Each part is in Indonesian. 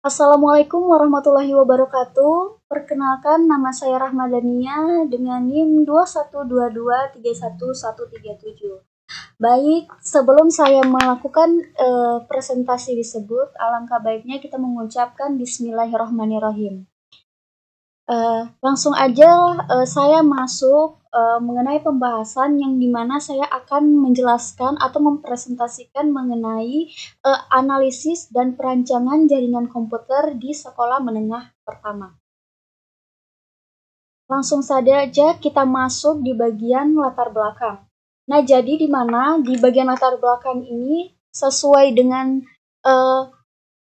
Assalamualaikum warahmatullahi wabarakatuh. Perkenalkan, nama saya Rahmadania dengan NIM 21223137. Baik, sebelum saya melakukan presentasi tersebut, alangkah baiknya kita mengucapkan Bismillahirrahmanirrahim. Langsung aja saya masuk mengenai pembahasan yang dimana saya akan menjelaskan atau mempresentasikan mengenai analisis dan perancangan jaringan komputer di sekolah menengah pertama. Langsung saja kita masuk di bagian latar belakang. Nah, jadi di mana di bagian latar belakang ini sesuai dengan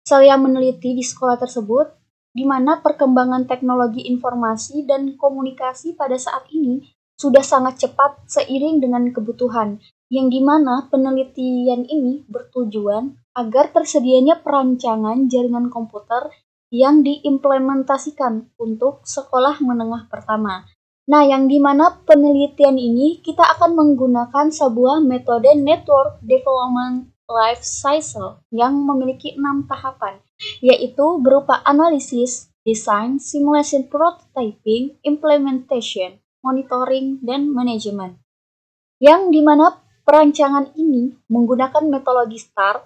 saya meneliti di sekolah tersebut, di mana perkembangan teknologi informasi dan komunikasi pada saat ini sudah sangat cepat seiring dengan kebutuhan, yang dimana penelitian ini bertujuan agar tersedianya perancangan jaringan komputer yang diimplementasikan untuk sekolah menengah pertama. Nah, yang dimana penelitian ini kita akan menggunakan sebuah metode network development life cycle yang memiliki 6 tahapan, yaitu berupa analisis, desain, simulation prototyping, implementation, monitoring, dan manajemen. Yang dimana perancangan ini menggunakan metodologi STAR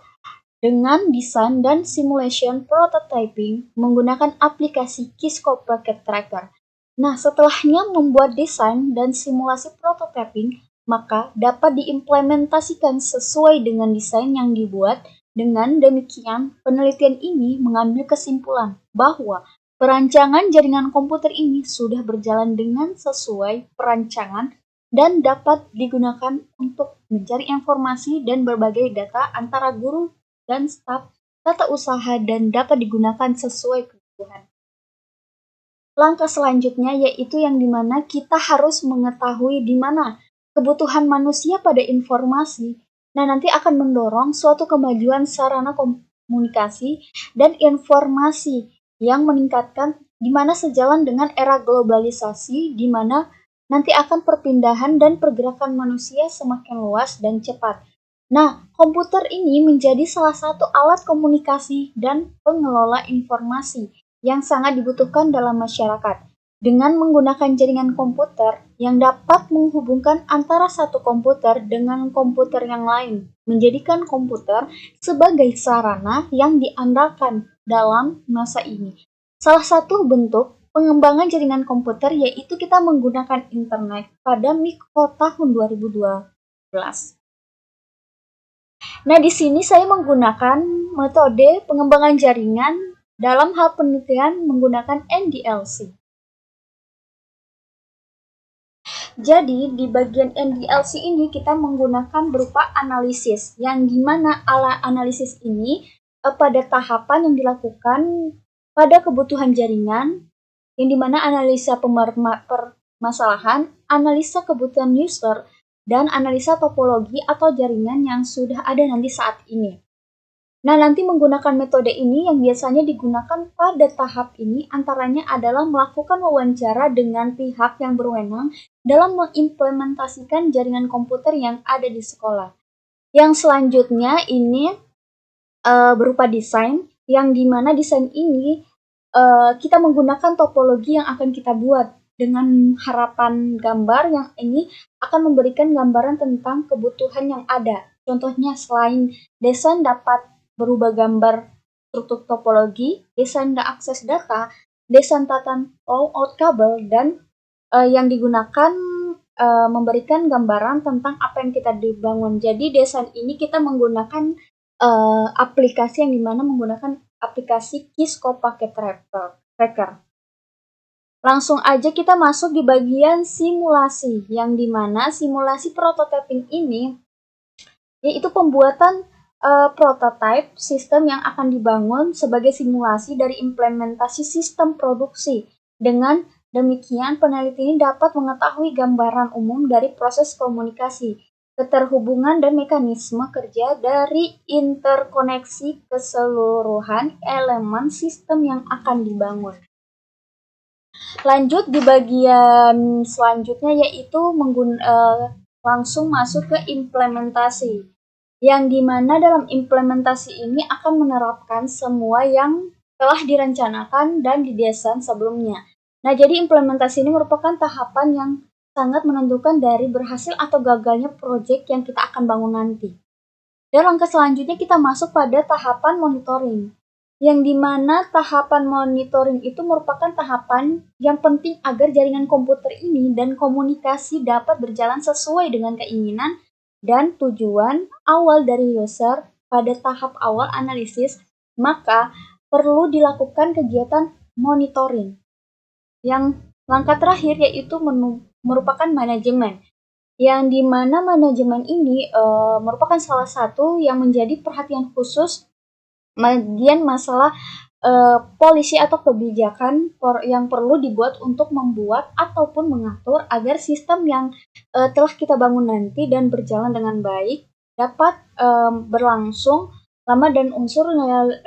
dengan desain dan simulation prototyping menggunakan aplikasi Keyscope Packet Tracker. Nah, setelahnya membuat desain dan simulasi prototyping, maka dapat diimplementasikan sesuai dengan desain yang dibuat. Dengan demikian, penelitian ini mengambil kesimpulan bahwa perancangan jaringan komputer ini sudah berjalan dengan sesuai perancangan dan dapat digunakan untuk mencari informasi dan berbagai data antara guru dan staf tata usaha dan dapat digunakan sesuai kebutuhan. Langkah selanjutnya yaitu yang dimana kita harus mengetahui di mana kebutuhan manusia pada informasi. Nah, nanti akan mendorong suatu kemajuan sarana komunikasi dan informasi yang meningkatkan di mana sejalan dengan era globalisasi di mana nanti akan perpindahan dan pergerakan manusia semakin luas dan cepat. Nah, komputer ini menjadi salah satu alat komunikasi dan pengelola informasi yang sangat dibutuhkan dalam masyarakat. Dengan menggunakan jaringan komputer yang dapat menghubungkan antara satu komputer dengan komputer yang lain, menjadikan komputer sebagai sarana yang diandalkan dalam masa ini. Salah satu bentuk pengembangan jaringan komputer yaitu kita menggunakan internet pada mikro tahun 2012. Nah, di sini saya menggunakan metode pengembangan jaringan dalam hal penelitian menggunakan NDLC. Jadi, di bagian NDLC ini kita menggunakan berupa analisis, yang dimana ala analisis ini pada tahapan yang dilakukan pada kebutuhan jaringan, yang dimana analisa permasalahan, analisa kebutuhan user, dan analisa topologi atau jaringan yang sudah ada nanti saat ini. Nah, nanti menggunakan metode ini yang biasanya digunakan pada tahap ini antaranya adalah melakukan wawancara dengan pihak yang berwenang dalam mengimplementasikan jaringan komputer yang ada di sekolah. Yang selanjutnya ini berupa desain, yang dimana desain ini kita menggunakan topologi yang akan kita buat dengan harapan gambar yang ini akan memberikan gambaran tentang kebutuhan yang ada. Contohnya selain desain dapat berubah gambar struktur topologi, desain dan akses data, desain tata layout kabel, dan yang digunakan memberikan gambaran tentang apa yang kita dibangun. Jadi desain ini kita menggunakan aplikasi yang dimana menggunakan aplikasi Keyscope Packet Tracker. Langsung aja kita masuk di bagian simulasi, yang dimana simulasi prototyping ini yaitu pembuatan prototype sistem yang akan dibangun sebagai simulasi dari implementasi sistem produksi. Dengan demikian, peneliti ini dapat mengetahui gambaran umum dari proses komunikasi, keterhubungan dan mekanisme kerja dari interkoneksi keseluruhan elemen sistem yang akan dibangun. Lanjut di bagian selanjutnya yaitu langsung masuk ke implementasi, yang dimana dalam implementasi ini akan menerapkan semua yang telah direncanakan dan didesain sebelumnya. Nah, jadi implementasi ini merupakan tahapan yang sangat menentukan dari berhasil atau gagalnya proyek yang kita akan bangun nanti. Dan langkah selanjutnya kita masuk pada tahapan monitoring, yang dimana tahapan monitoring itu merupakan tahapan yang penting agar jaringan komputer ini dan komunikasi dapat berjalan sesuai dengan keinginan dan tujuan awal dari user pada tahap awal analisis, maka perlu dilakukan kegiatan monitoring. Yang langkah terakhir yaitu merupakan manajemen, yang dimana manajemen ini merupakan salah satu yang menjadi perhatian khusus bagian masalah polisi atau kebijakan yang perlu dibuat untuk membuat ataupun mengatur agar sistem yang telah kita bangun nanti dan berjalan dengan baik dapat berlangsung lama dan unsur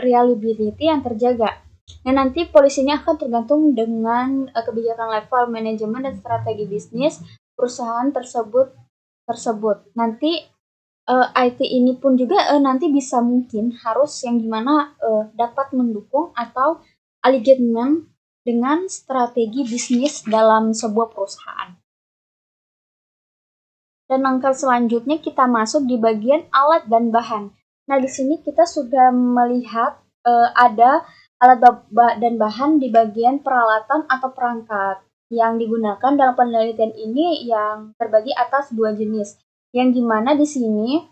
reliability yang terjaga. Nah, nanti polisinya akan tergantung dengan kebijakan level manajemen dan strategi bisnis perusahaan tersebut. Nanti IT ini pun juga nanti bisa mungkin harus yang dimana dapat mendukung atau alignment dengan strategi bisnis dalam sebuah perusahaan. Dan langkah selanjutnya kita masuk di bagian alat dan bahan. Nah, di sini kita sudah melihat ada alat dan bahan di bagian peralatan atau perangkat yang digunakan dalam penelitian ini yang terbagi atas dua jenis. Yang dimana di sini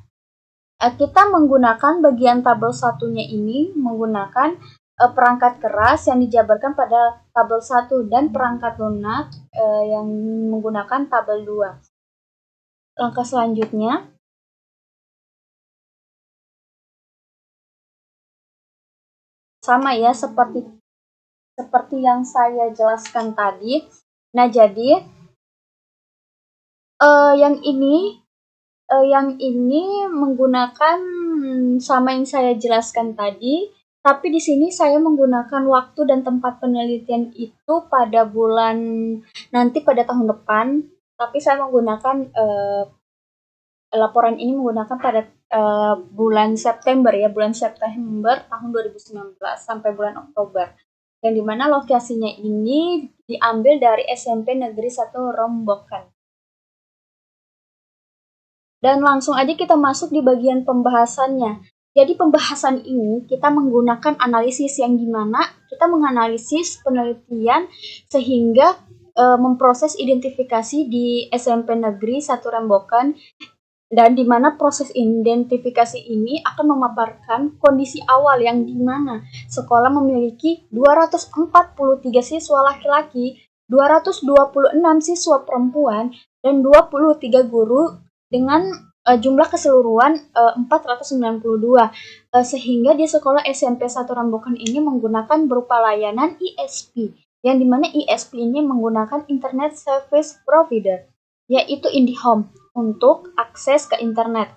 kita menggunakan bagian tabel satunya ini menggunakan perangkat keras yang dijabarkan pada tabel 1 dan perangkat lunak yang menggunakan tabel 2. Langkah selanjutnya sama ya seperti yang saya jelaskan tadi. Nah, jadi yang ini menggunakan sama yang saya jelaskan tadi, tapi di sini saya menggunakan waktu dan tempat penelitian itu pada bulan nanti pada tahun depan, tapi saya menggunakan laporan ini menggunakan pada bulan September tahun 2019 sampai bulan Oktober. Yang dimana lokasinya ini diambil dari SMP Negeri 1 Rembokan. Dan langsung aja kita masuk di bagian pembahasannya. Jadi pembahasan ini kita menggunakan analisis yang dimana kita menganalisis penelitian sehingga memproses identifikasi di SMP Negeri 1 Rembokan, dan di mana proses identifikasi ini akan memaparkan kondisi awal yang dimana sekolah memiliki 243 siswa laki-laki, 226 siswa perempuan, dan 23 guru dengan jumlah keseluruhan 492, sehingga di sekolah SMP 1 Rembokan ini menggunakan berupa layanan ISP, yang dimana ISP ini menggunakan Internet Service Provider, yaitu IndiHome untuk akses ke internet,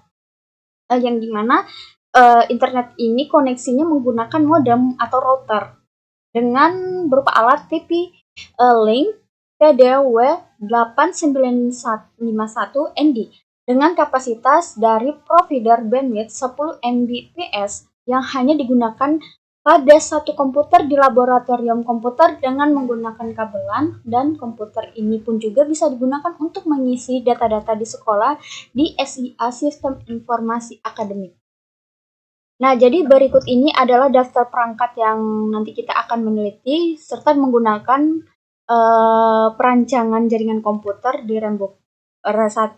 yang dimana internet ini koneksinya menggunakan modem atau router dengan berupa alat TP-Link TDW8951ND dengan kapasitas dari provider bandwidth 10 Mbps yang hanya digunakan pada satu komputer di laboratorium komputer dengan menggunakan kabelan, dan komputer ini pun juga bisa digunakan untuk mengisi data-data di sekolah di SIA Sistem Informasi Akademik. Nah, jadi berikut ini adalah daftar perangkat yang nanti kita akan meneliti serta menggunakan perancangan jaringan komputer di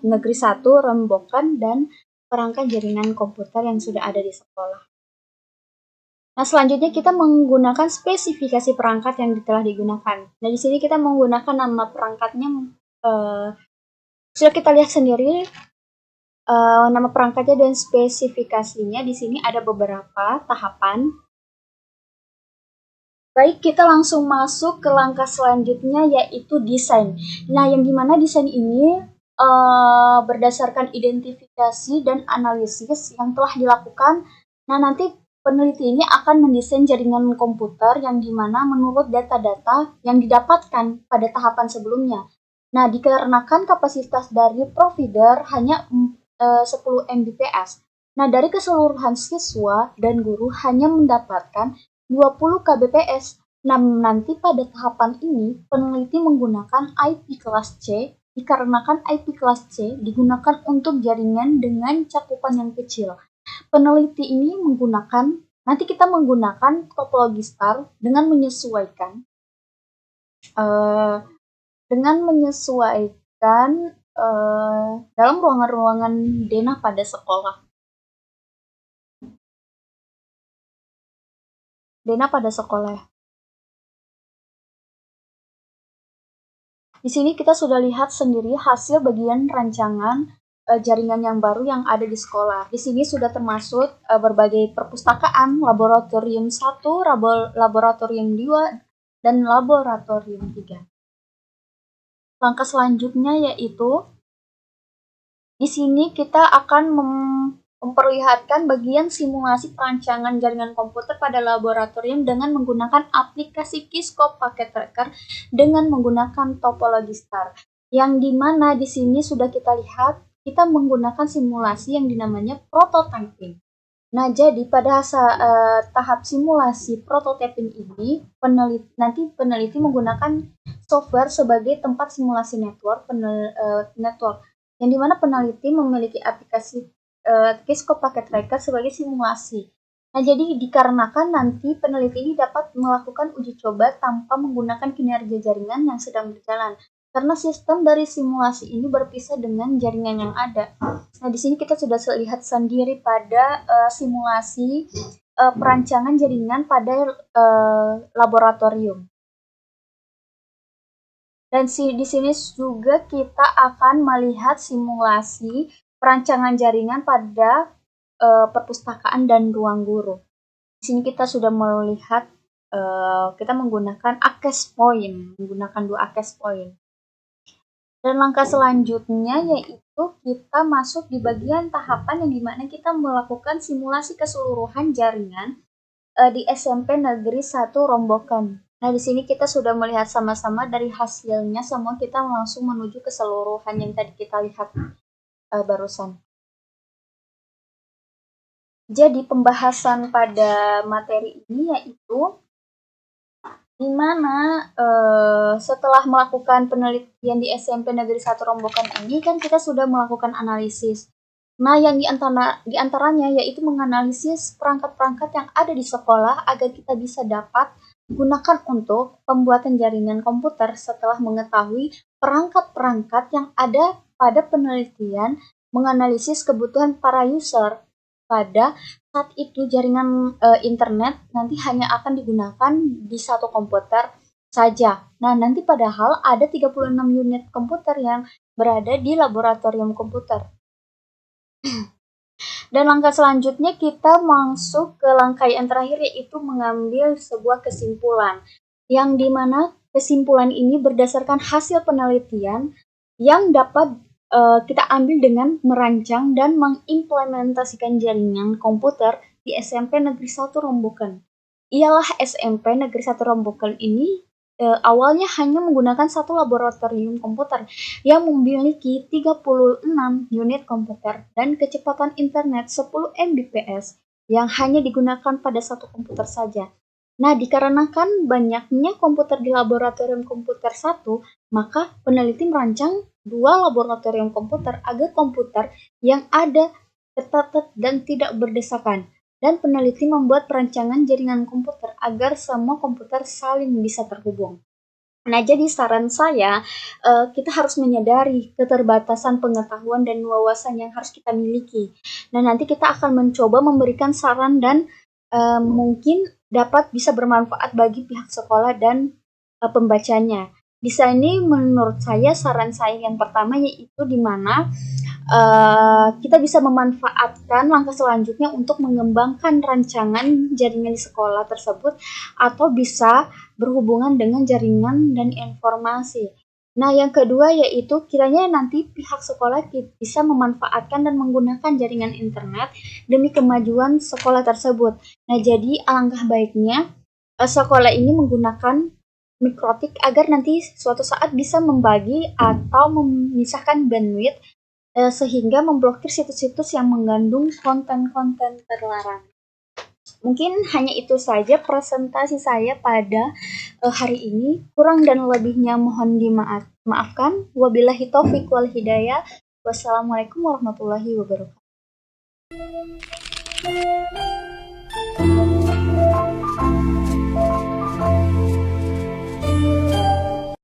Negeri 1 Rembokan dan perangkat jaringan komputer yang sudah ada di sekolah. Nah, selanjutnya kita menggunakan spesifikasi perangkat yang telah digunakan. Nah, di sini kita menggunakan nama perangkatnya, sudah kita lihat sendiri nama perangkatnya dan spesifikasinya. Di sini ada beberapa tahapan. Baik, kita langsung masuk ke langkah selanjutnya yaitu desain. Nah, yang dimana desain ini berdasarkan identifikasi dan analisis yang telah dilakukan. Nah, nanti peneliti ini akan mendesain jaringan komputer yang dimana menurut data-data yang didapatkan pada tahapan sebelumnya. Nah, dikarenakan kapasitas dari provider hanya 10 Mbps. Nah, dari keseluruhan siswa dan guru hanya mendapatkan 20 kbps. Nah, nanti pada tahapan ini, peneliti menggunakan IP kelas C dikarenakan IP kelas C digunakan untuk jaringan dengan cakupan yang kecil. Peneliti ini nanti kita menggunakan topologi star dengan menyesuaikan dalam ruangan-ruangan denah pada sekolah. Di sini kita sudah lihat sendiri hasil bagian rancangan jaringan yang baru yang ada di sekolah. Di sini sudah termasuk berbagai perpustakaan, laboratorium 1, laboratorium 2, dan laboratorium 3. Langkah selanjutnya yaitu di sini kita akan memperlihatkan bagian simulasi perancangan jaringan komputer pada laboratorium dengan menggunakan aplikasi Qiskop Packet Tracker dengan menggunakan topologi star. Yang dimana di sini sudah kita lihat, kita menggunakan simulasi yang dinamanya prototyping. Nah, jadi pada tahap simulasi prototyping ini, peneliti menggunakan software sebagai tempat simulasi network, yang dimana peneliti memiliki aplikasi Qiskop Packet Tracker sebagai simulasi. Nah, jadi dikarenakan nanti peneliti ini dapat melakukan uji coba tanpa menggunakan kinerja jaringan yang sedang berjalan. Karena sistem dari simulasi ini berpisah dengan jaringan yang ada. Nah, di sini kita sudah lihat sendiri pada simulasi perancangan jaringan pada laboratorium. Dan di sini juga kita akan melihat simulasi perancangan jaringan pada perpustakaan dan ruang guru. Di sini kita sudah melihat kita menggunakan access point, menggunakan 2 access point. Dan langkah selanjutnya yaitu kita masuk di bagian tahapan yang dimana kita melakukan simulasi keseluruhan jaringan di SMP Negeri 1 Rombokan. Nah, di sini kita sudah melihat sama-sama dari hasilnya, semua kita langsung menuju keseluruhan yang tadi kita lihat barusan. Jadi pembahasan pada materi ini yaitu di mana setelah melakukan penelitian di SMP Negeri 1 Rombokan ini kan kita sudah melakukan analisis. Nah, yang di antaranya yaitu menganalisis perangkat-perangkat yang ada di sekolah agar kita bisa dapat gunakan untuk pembuatan jaringan komputer setelah mengetahui perangkat-perangkat yang ada pada penelitian menganalisis kebutuhan para user. Pada saat itu jaringan internet nanti hanya akan digunakan di satu komputer saja. Nah, nanti padahal ada 36 unit komputer yang berada di laboratorium komputer. Dan langkah selanjutnya kita masuk ke langkah yang terakhir yaitu mengambil sebuah kesimpulan. Yang dimana kesimpulan ini berdasarkan hasil penelitian yang dapat kita ambil dengan merancang dan mengimplementasikan jaringan komputer di SMP Negeri 1 Rombokan. Ialah SMP Negeri 1 Rombokan ini awalnya hanya menggunakan satu laboratorium komputer yang memiliki 36 unit komputer dan kecepatan internet 10 Mbps yang hanya digunakan pada satu komputer saja. Nah, dikarenakan banyaknya komputer di laboratorium komputer 1, maka peneliti merancang 2 laboratorium komputer agar komputer yang ada tercatat dan tidak berdesakan. Dan peneliti membuat perancangan jaringan komputer agar semua komputer saling bisa terhubung. Nah, jadi saran saya, kita harus menyadari keterbatasan pengetahuan dan wawasan yang harus kita miliki. Nah, nanti kita akan mencoba memberikan saran dan mungkin dapat bisa bermanfaat bagi pihak sekolah dan pembacanya. Di sini menurut saya saran saya yang pertama yaitu di mana kita bisa memanfaatkan langkah selanjutnya untuk mengembangkan rancangan jaringan di sekolah tersebut atau bisa berhubungan dengan jaringan dan informasi. Nah, yang kedua yaitu kiranya nanti pihak sekolah bisa memanfaatkan dan menggunakan jaringan internet demi kemajuan sekolah tersebut. Nah, jadi alangkah baiknya sekolah ini menggunakan mikrotik agar nanti suatu saat bisa membagi atau memisahkan bandwidth sehingga memblokir situs-situs yang mengandung konten-konten terlarang. Mungkin hanya itu saja presentasi saya pada hari ini. Kurang dan lebihnya mohon dimaafkan. Wabillahi taufik wal hidayah. Wassalamualaikum warahmatullahi wabarakatuh.